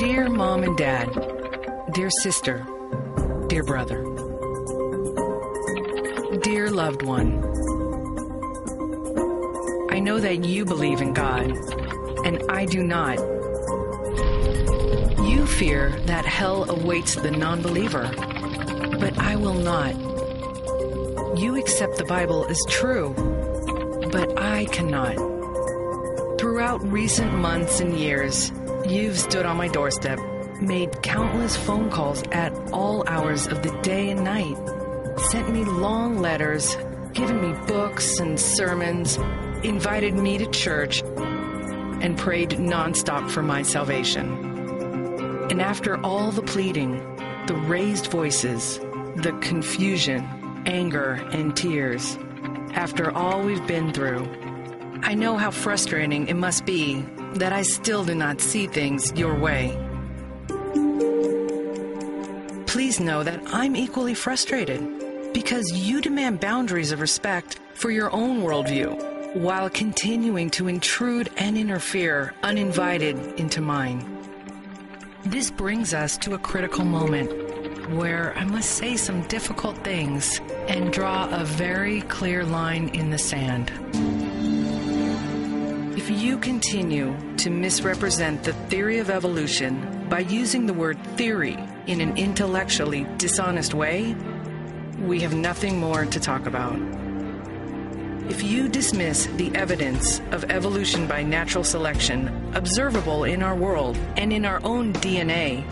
Dear Mom and Dad, dear sister, dear brother, dear loved one, I know that you believe in God, and I do not. You fear that hell awaits the non-believer, but I will not. You accept the Bible as true, but I cannot. Throughout recent months and years, you've stood on my doorstep, made countless phone calls at all hours of the day and night, sent me long letters, given me books and sermons, invited me to church, and prayed nonstop for my salvation. And after all the pleading, the raised voices, the confusion, anger, and tears, after all we've been through, I know how frustrating it must be that I still do not see things your way. Please know that I'm equally frustrated because you demand boundaries of respect for your own worldview while continuing to intrude and interfere uninvited into mine. This brings us to a critical moment where I must say some difficult things and draw a very clear line in the sand. If you continue to misrepresent the theory of evolution by using the word theory in an intellectually dishonest way, we have nothing more to talk about. If you dismiss the evidence of evolution by natural selection observable in our world and in our own DNA,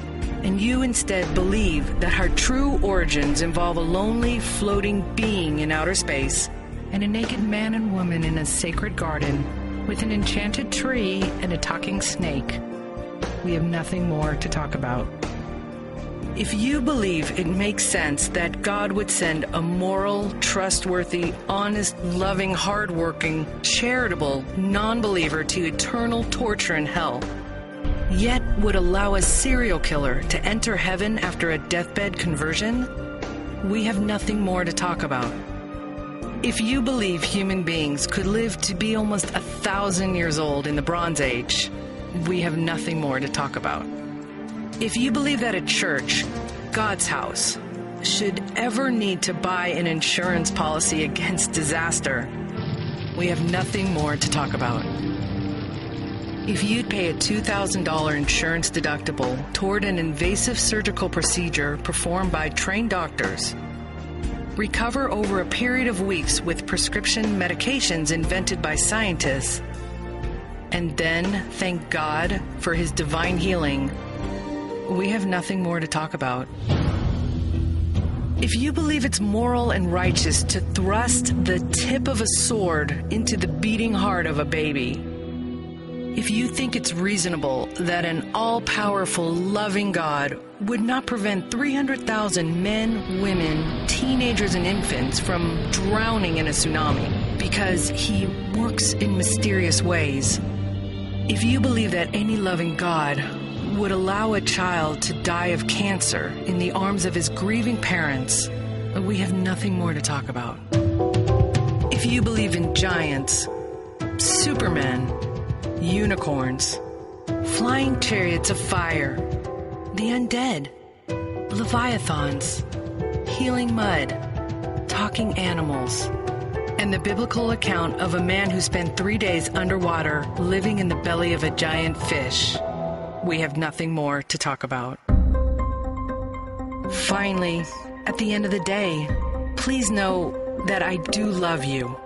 and you instead believe that our true origins involve a lonely, floating being in outer space and a naked man and woman in a sacred garden with an enchanted tree and a talking snake, we have nothing more to talk about. If you believe it makes sense that God would send a moral, trustworthy, honest, loving, hardworking, charitable non-believer to eternal torture in hell, yet would allow a serial killer to enter heaven after a deathbed conversion, we have nothing more to talk about. If you believe human beings could live to be almost 1,000 years old in the Bronze Age, we have nothing more to talk about. If you believe that a church, God's house, should ever need to buy an insurance policy against disaster, we have nothing more to talk about. If you'd pay a $2,000 insurance deductible toward an invasive surgical procedure performed by trained doctors, recover over a period of weeks with prescription medications invented by scientists, and then thank God for His divine healing, we have nothing more to talk about. If you believe it's moral and righteous to thrust the tip of a sword into the beating heart of a baby, if you think it's reasonable that an all-powerful, loving God would not prevent 300,000 men, women, teenagers, and infants from drowning in a tsunami because He works in mysterious ways, if you believe that any loving God would allow a child to die of cancer in the arms of his grieving parents, we have nothing more to talk about. If you believe in giants, supermen, unicorns, flying chariots of fire, the undead, leviathans, healing mud, talking animals, and the biblical account of a man who spent 3 days underwater living in the belly of a giant fish, we have nothing more to talk about. Finally, at the end of the day, please know that I do love you.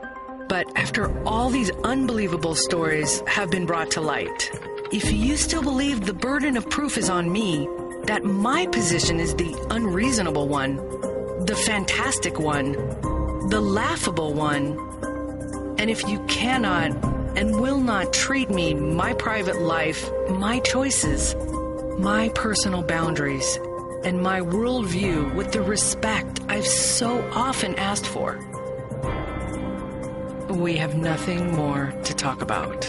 But after all these unbelievable stories have been brought to light, if you still believe the burden of proof is on me, that my position is the unreasonable one, the fantastic one, the laughable one, and if you cannot and will not treat me, my private life, my choices, my personal boundaries, and my worldview with the respect I've so often asked for, we have nothing more to talk about.